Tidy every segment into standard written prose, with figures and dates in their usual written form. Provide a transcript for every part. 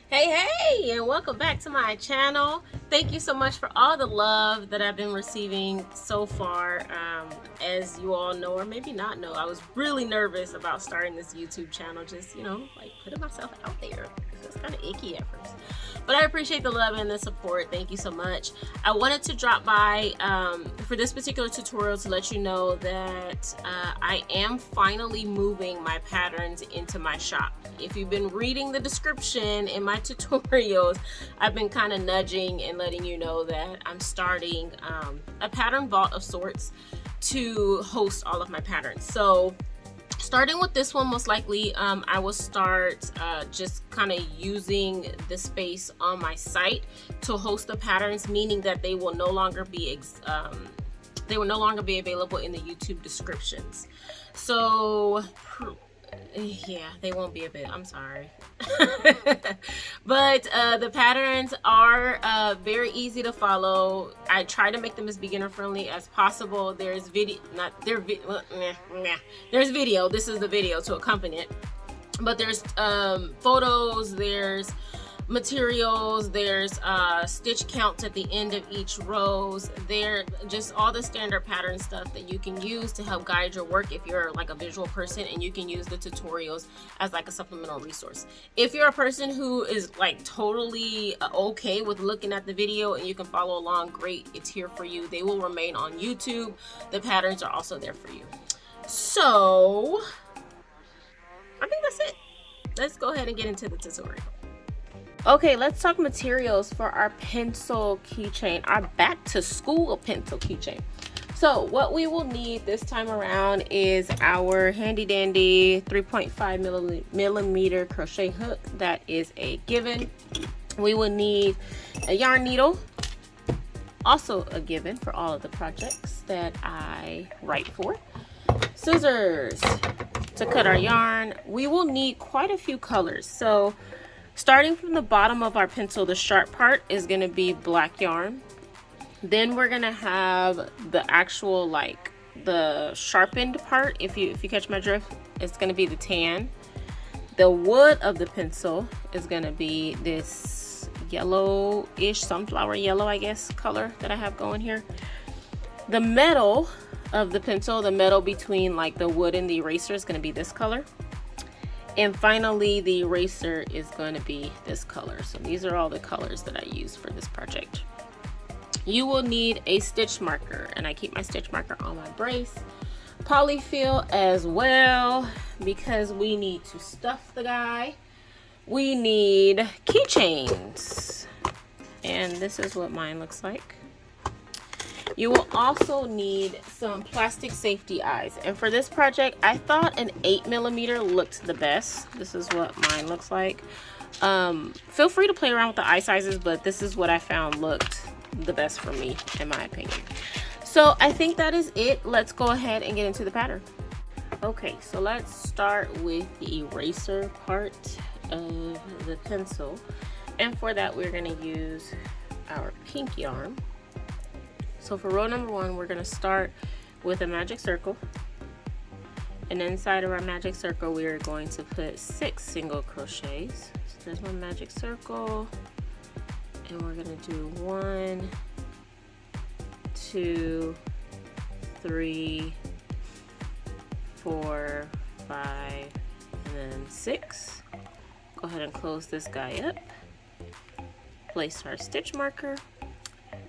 Hey, and welcome back to my channel. Thank you so much for all the love that I've been receiving so far. As you all know, or maybe not know, I was really nervous about starting this YouTube channel, just, like putting myself out there. It was kind of icky at first. But I appreciate the love and the support. Thank you so much. I wanted to drop by for this particular tutorial to let you know that I am finally moving my patterns into my shop. If you've been reading the description in my tutorials, I've been kind of nudging and letting you know that I'm starting a pattern vault of sorts to host all of my patterns. So starting with this one, most likely I will start just kind of using the space on my site to host the patterns, meaning that they will no longer be available in the YouTube descriptions. So yeah, they won't be available. I'm sorry. But the patterns are very easy to follow. I try to make them as beginner friendly as possible. There's video, there's video. This is the video to accompany it. But there's photos, there's materials, there's stitch counts at the end of each rows. They're just all the standard pattern stuff that you can use to help guide your work if you're like a visual person, and you can use the tutorials as like a supplemental resource. If you're a person who is like totally okay with looking at the video and you can follow along, great, it's here for you. They will remain on YouTube. The patterns are also there for you. So I think that's it. Let's go ahead and get into the tutorial. Okay, let's talk materials for our pencil keychain, our back to school pencil keychain. So what we will need this time around is our handy dandy 3.5 millimeter crochet hook. That is a given. We will need a yarn needle, also a given for all of the projects that I write for. Scissors to cut our yarn. We will need quite a few colors. So starting from the bottom of our pencil, the sharp part is going to be black yarn. Then we're going to have the actual, like the sharpened part, if you catch my drift, it's going to be the tan. The wood of the pencil is going to be this yellowish, sunflower yellow, I guess, color that I have going here. The metal of the pencil, the metal between like the wood and the eraser, is going to be this color. And finally, the eraser is going to be this color. So these are all the colors that I use for this project. You will need a stitch marker, and I keep my stitch marker on my brace. Polyfill as well, because we need to stuff the guy. We need keychains, and this is what mine looks like. You will also need some plastic safety eyes, and for this project I thought an 8mm looked the best. This is what mine looks like. Feel free to play around with the eye sizes, but this is what I found looked the best for me, in my opinion. So I think that is it. Let's go ahead and get into the pattern. Okay, so let's start with the eraser part of the pencil, and for that we're going to use our pink yarn. So for row number 1, we're going to start with a magic circle, and inside of our magic circle we are going to put 6 single crochets. So there's my magic circle, and we're going to do 1, 2, 3, 4, 5, and then 6. Go ahead and close this guy up, place our stitch marker,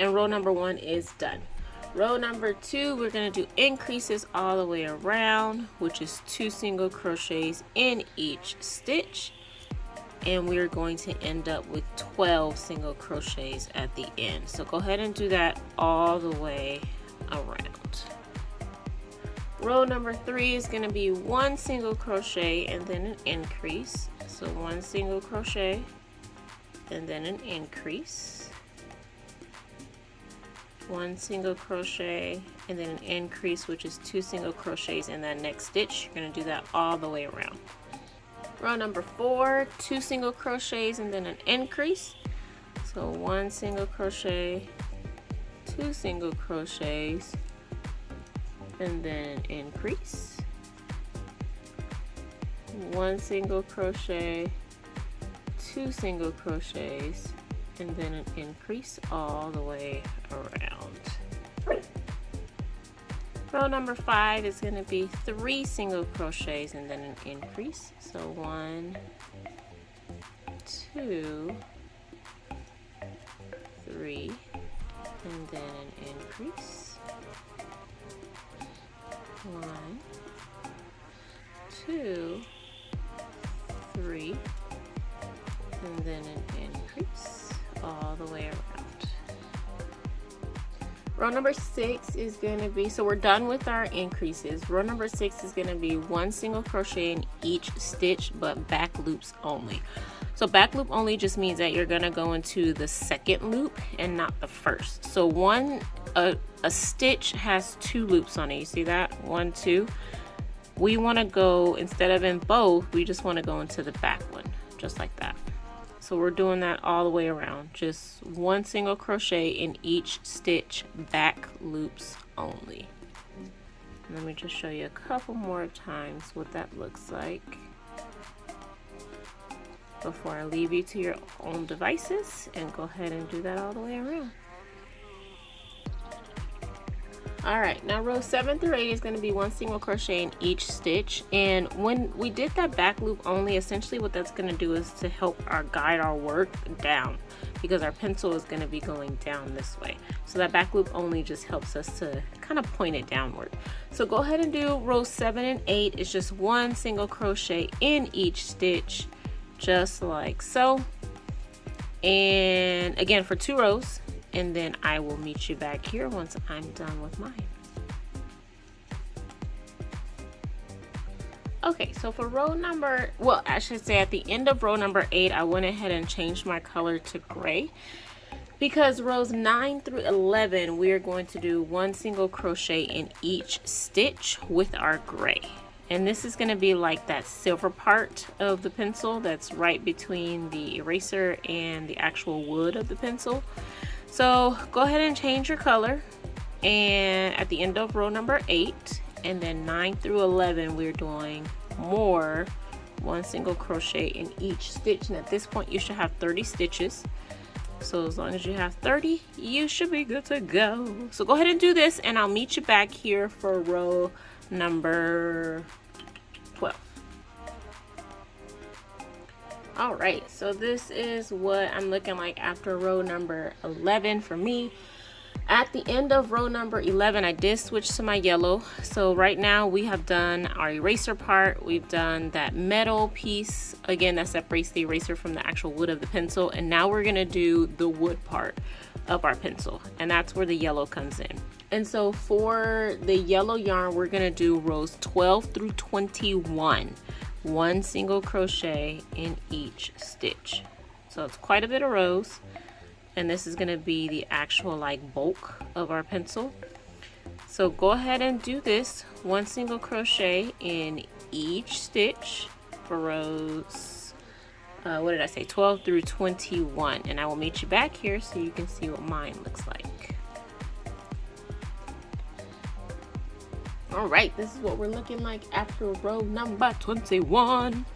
and row number 1 is done. Row number 2, we're going to do increases all the way around, which is 2 single crochets in each stitch, and we're going to end up with 12 single crochets at the end. So go ahead and do that all the way around. Row number 3 is going to be 1 single crochet and then an increase. So 1 single crochet and then an increase. 1 single crochet and then an increase, which is 2 single crochets in that next stitch. You're going to do that all the way around. Row number 4, 2 single crochets and then an increase. So 1 single crochet, 2 single crochets, and then an increase. 1 single crochet, 2 single crochets and then an increase all the way around. Row number 5 is going to be 3 single crochets and then an increase. So 1, 2, 3, and then an increase. 1, 2, 3, and then an increase all the way around. Row number 6 is going to be, so we're done with our increases. Row number 6 is going to be 1 single crochet in each stitch, but back loops only. So back loop only just means that you're going to go into the second loop and not the first. So a stitch has 2 loops on it. You see that? 1, 2. We want to go, instead of in both, we just want to go into the back one, just like that. So we're doing that all the way around. Just 1 single crochet in each stitch, back loops only. Let me just show you a couple more times what that looks like before I leave you to your own devices, and go ahead and do that all the way around. Alright, now row 7 through 8 is going to be 1 single crochet in each stitch, and when we did that back loop only, essentially what that's going to do is to help guide our work down, because our pencil is going to be going down this way. So that back loop only just helps us to kind of point it downward. So go ahead and do row 7 and 8. It's just 1 single crochet in each stitch, just like so. And again for 2 rows. And then I will meet you back here once I'm done with mine. Okay, so for row number, well, I should say at the end of row number 8, I went ahead and changed my color to gray, because rows 9 through 11, we are going to do 1 single crochet in each stitch with our gray. And this is going to be like that silver part of the pencil that's right between the eraser and the actual wood of the pencil. So go ahead and change your color, and at the end of row number 8, and then 9 through 11, we're doing more 1 single crochet in each stitch. And at this point you should have 30 stitches. So as long as you have 30, you should be good to go. So go ahead and do this, and I'll meet you back here for row number 12. Alright, so this is what I'm looking like after row number 11 for me. At the end of row number 11, I did switch to my yellow. So right now we have done our eraser part. We've done that metal piece, again, that separates the eraser from the actual wood of the pencil. And now we're going to do the wood part of our pencil. And that's where the yellow comes in. And so for the yellow yarn, we're going to do rows 12 through 21. 1 single crochet in each stitch. So it's quite a bit of rows, and this is going to be the actual like bulk of our pencil. So go ahead and do this 1 single crochet in each stitch for rows 12 through 21, and I will meet you back here so you can see what mine looks like. Alright, this is what we're looking like after row number 21.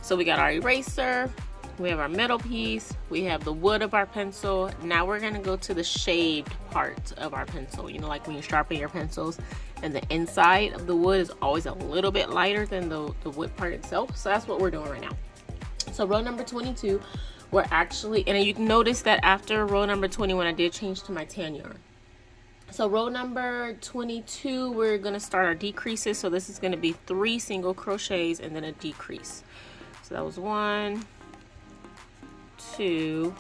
So we got our eraser, we have our metal piece, we have the wood of our pencil. Now we're going to go to the shaved part of our pencil. You know, like when you sharpen your pencils and the inside of the wood is always a little bit lighter than the wood part itself. So that's what we're doing right now. So row number 22, we're actually, and you can notice that after row number 21, I did change to my tan yarn. So row number 22, we're going to start our decreases. So this is going to be 3 single crochets and then a decrease. So that was 1, 2,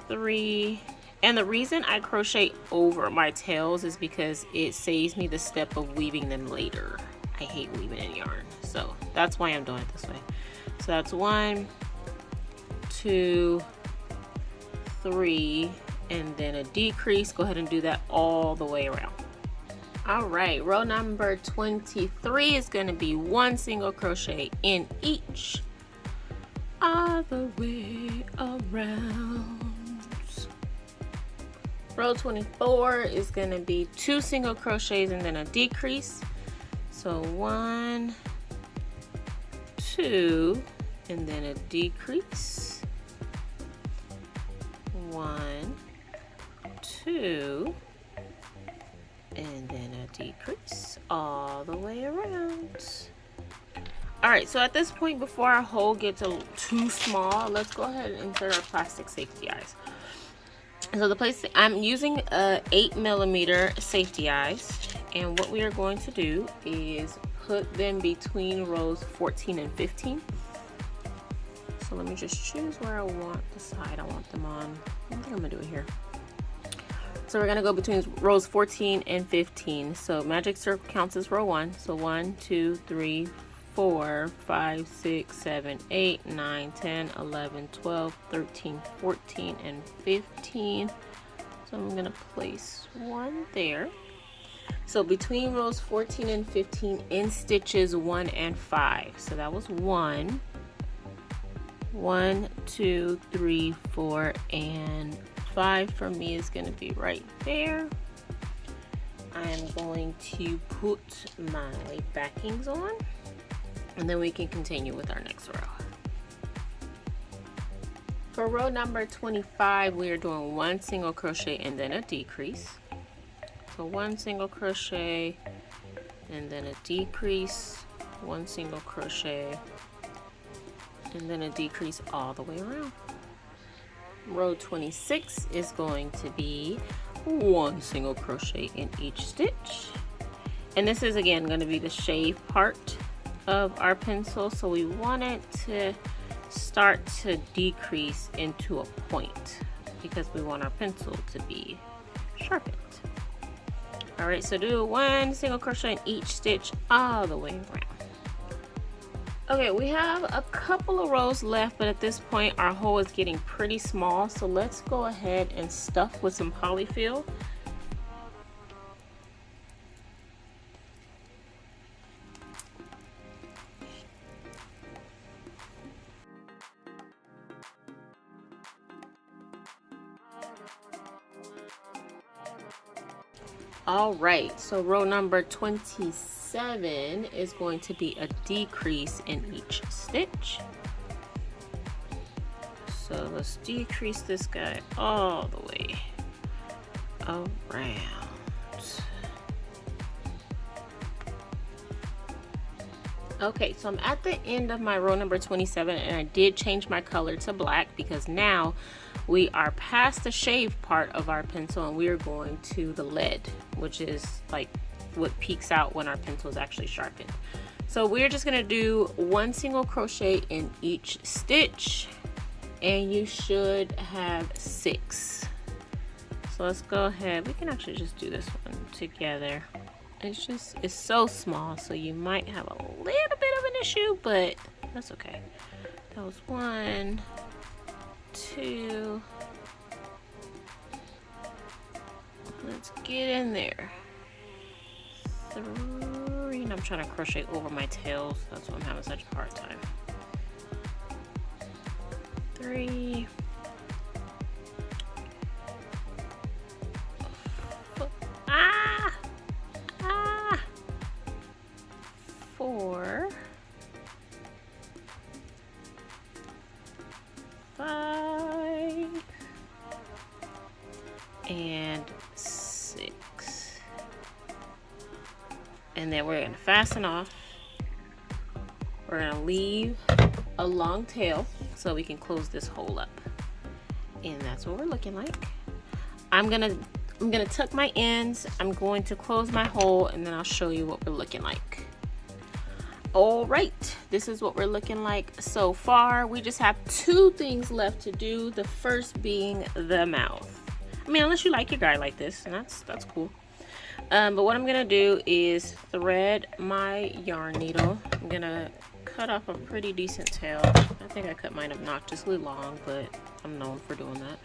3. And the reason I crochet over my tails is because it saves me the step of weaving them later. I hate weaving in yarn. So that's why I'm doing it this way. So that's 1, 2, 3. And then a decrease. Go ahead and do that all the way around. All right, row number 23 is going to be 1 single crochet in each all the way around. Row 24 is going to be 2 single crochets and then a decrease. So 1, 2, and then a decrease, 1, 2, and then a decrease all the way around. All right, so at this point, before our hole gets too small, let's go ahead and insert our plastic safety eyes. So the place I'm using 8mm safety eyes, and what we are going to do is put them between rows 14 and 15. So let me just choose where I want the side I want them on. I think I'm gonna do it here. So we're gonna go between rows 14 and 15. So magic circle counts as row 1. So 1, 2, 3, 4, 5, 6, 7, 8, 9, 10, 11, 12, 13, 14, and 15. So I'm gonna place 1 there. So between rows 14 and 15 in stitches 1 and 5. So that was 1, 2, 3, 4, and 5 for me is going to be right there. I'm going to put my backings on, and then we can continue with our next row. For row number 25, we are doing 1 single crochet and then a decrease. So 1 single crochet and then a decrease, 1 single crochet and then a decrease all the way around. Row 26 is going to be 1 single crochet in each stitch, and this is again going to be the shave part of our pencil, so we want it to start to decrease into a point because we want our pencil to be sharpened. All right, so do 1 single crochet in each stitch all the way around. Okay, we have a couple of rows left, but at this point our hole is getting pretty small, so let's go ahead and stuff with some polyfill. All right, so row number 27 is going to be a decrease in each stitch. So let's decrease this guy all the way around. Okay, so I'm at the end of my row number 27, and I did change my color to black because now we are past the shave part of our pencil and we are going to the lead, which is like what peeks out when our pencil is actually sharpened. So we're just gonna do 1 single crochet in each stitch, and you should have 6. So let's go ahead, we can actually just do this one together. It's so small, so you might have a little bit of an issue, but that's okay. That was 1, 2. Let's get in there. 3, and I'm trying to crochet over my tails. That's why I'm having such a hard time. 3. 4, 5, and 6. And then we're going to fasten off. We're going to leave a long tail so we can close this hole up. And that's what we're looking like. I'm gonna tuck my ends, I'm going to close my hole, and then I'll show you what we're looking like. All right, this is what we're looking like so far. We just have 2 things left to do. The first being the mouth. I mean, unless you like your guy like this, and that's cool. But what I'm gonna do is thread my yarn needle. I'm gonna cut off a pretty decent tail. I think I cut mine obnoxiously long, but I'm known for doing that.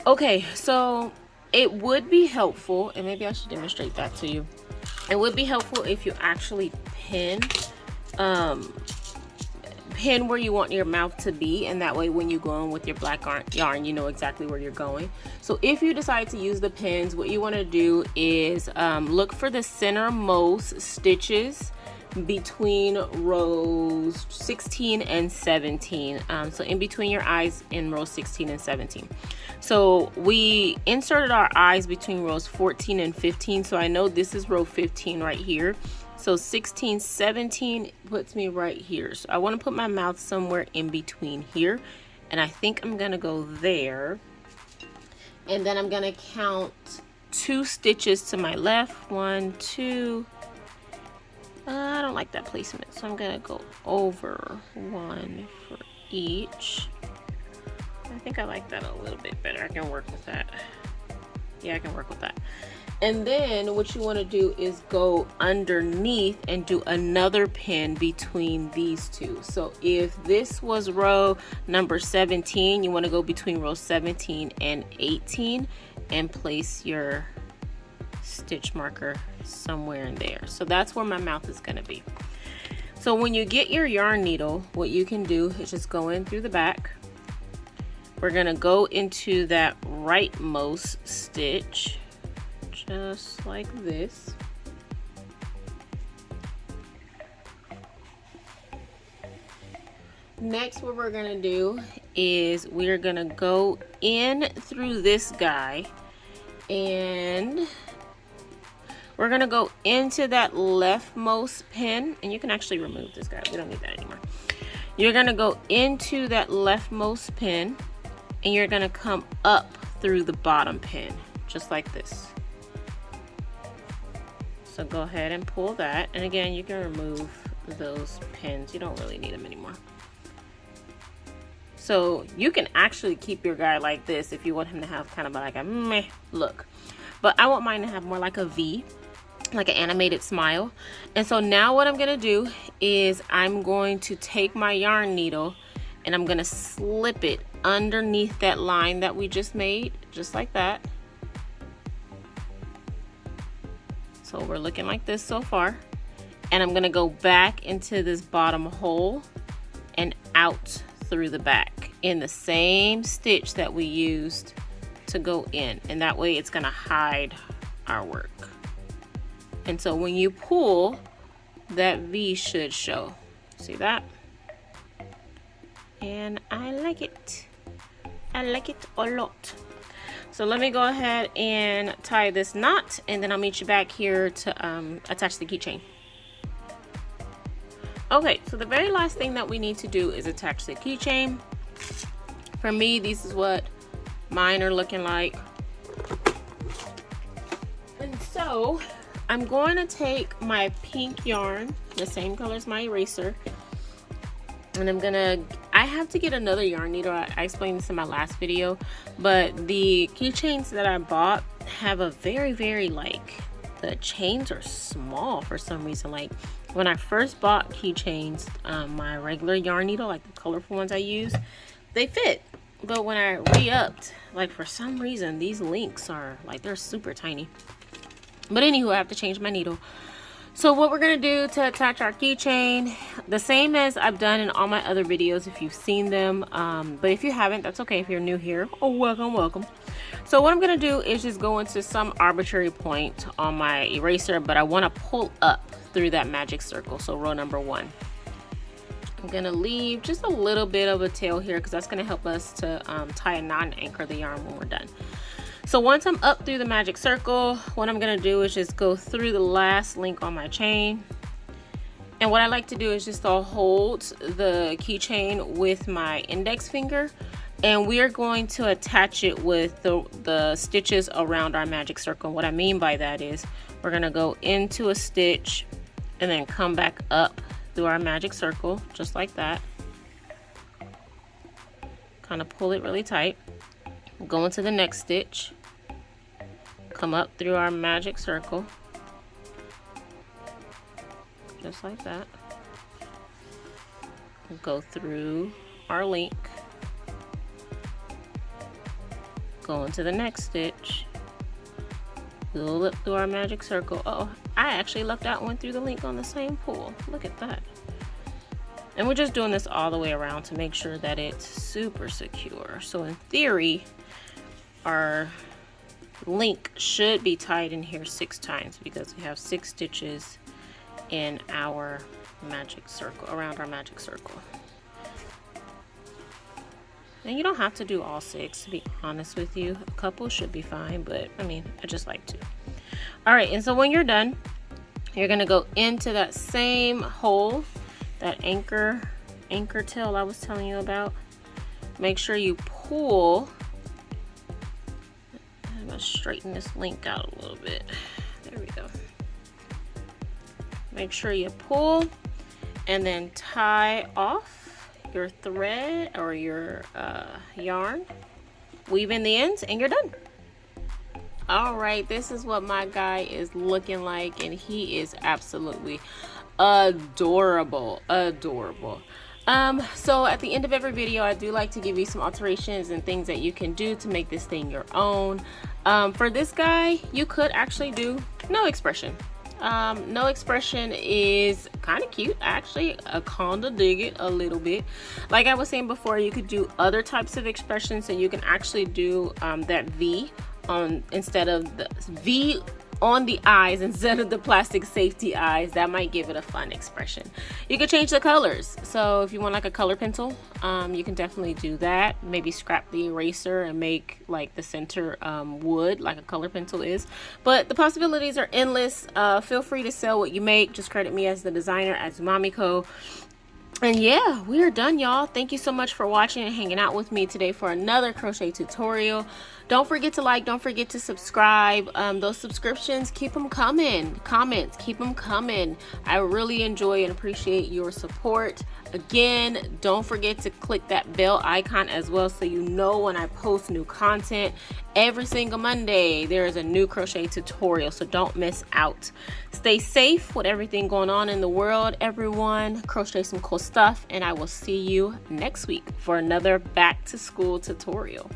Okay, so it would be helpful, and maybe I should demonstrate that to you. It would be helpful if you actually pin where you want your mouth to be, and that way when you go in with your black yarn, you know exactly where you're going. So if you decide to use the pins, what you want to do is look for the centermost stitches between rows 16 and 17. So in between your eyes in rows 16 and 17. So we inserted our eyes between rows 14 and 15. So I know this is row 15 right here. So 16, 17 puts me right here. So I want to put my mouth somewhere in between here. And I think I'm going to go there. And then I'm going to count 2 stitches to my left. 1, 2. I don't like that placement, so I'm going to go over 1 for each. I think I like that a little bit better. I can work with that. Yeah, I can work with that. And then what you want to do is go underneath and do another pin between these two. So if this was row number 17, you want to go between row 17 and 18 and place your stitch marker somewhere in there. So that's where my mouth is going to be. So when you get your yarn needle, what you can do is just go in through the back. We're going to go into that rightmost stitch, just like this. Next, what we're going to do is we're going to go in through this guy, and we're going to go into that leftmost pin, and you can actually remove this guy. We don't need that anymore. You're going to go into that leftmost pin, and you're going to come up through the bottom pin, just like this. So go ahead and pull that. And again, you can remove those pins. You don't really need them anymore. So you can actually keep your guy like this if you want him to have kind of like a meh look. But I want mine to have more like a V, like an animated smile. And so now what I'm going to do is I'm going to take my yarn needle and I'm going to slip it underneath that line that we just made, just like that. So we're looking like this so far. And I'm going to go back into this bottom hole and out through the back in the same stitch that we used to go in. And that way it's going to hide our work. And so when you pull, that V should show. See that? And I like it. I like it a lot. So let me go ahead and tie this knot, and then I'll meet you back here to attach the keychain. Okay, so the very last thing that we need to do is attach the keychain. For me, this is what mine are looking like. And so I'm going to take my pink yarn, the same color as my eraser, and I have to get another yarn needle. I explained this in my last video, but the keychains that I bought have a very like, the chains are small for some reason. Like when I first bought keychains, my regular yarn needle, like the colorful ones I use, they fit. But when I re-upped, like for some reason, these links are like, they're super tiny. But anywho, I have to change my needle. So what we're going to do to attach our keychain, the same as I've done in all my other videos if you've seen them. But if you haven't, that's okay. If you're new here, oh, welcome. So what I'm going to do is just go into some arbitrary point on my eraser, but I want to pull up through that magic circle. So row number 1. I'm going to leave just a little bit of a tail here because that's going to help us to tie a knot and anchor the yarn when we're done. So once I'm up through the magic circle, what I'm going to do is just go through the last link on my chain. And what I like to do is just hold the keychain with my index finger, and we are going to attach it with the stitches around our magic circle. What I mean by that is we're going to go into a stitch and then come back up through our magic circle, just like that. Kind of pull it really tight. Go into the next stitch. Come up through our magic circle, just like that. Go through our link, go into the next stitch, pull up through our magic circle. Oh, I actually left out and went through the link on the same pull. Look at that. And we're just doing this all the way around to make sure that it's super secure. So in theory, our link should be tied in here 6 times because we have 6 stitches in our magic circle, around our magic circle. And you don't have to do all 6, to be honest with you. A couple should be fine, but I mean, I just like to. All right, and so when you're done, you're gonna go into that same hole, that anchor tail I was telling you about. Make sure you pull. I'm gonna straighten this link out a little bit. There we go. Make sure you pull and then tie off your thread or your yarn. Weave in the ends and you're done. All right, this is what my guy is looking like, and he is absolutely adorable. So at the end of every video, I do like to give you some alterations and things that you can do to make this thing your own. For this guy, you could actually do no expression. No expression is kind of cute, actually. I kinda dig it a little bit. Like I was saying before, you could do other types of expressions, so you can actually do that V on instead of the V on the eyes instead of the plastic safety eyes. That might give it a fun expression. You could change the colors, so if you want like a color pencil, you can definitely do that. Maybe scrap the eraser and make like the center wood like a color pencil is. But the possibilities are endless. Feel free to sell what you make. Just credit me as the designer at Zumamiko. And yeah, we are done, y'all. Thank you so much for watching and hanging out with me today for another crochet tutorial. Don't forget to like, don't forget to subscribe. Those subscriptions, keep them coming. Comments, keep them coming. I really enjoy and appreciate your support. Again, don't forget to click that bell icon as well, so you know when I post new content. Every single Monday there is a new crochet tutorial, so don't miss out. Stay safe with everything going on in the world, everyone. Crochet some cool stuff, and I will see you next week for another back to school tutorial.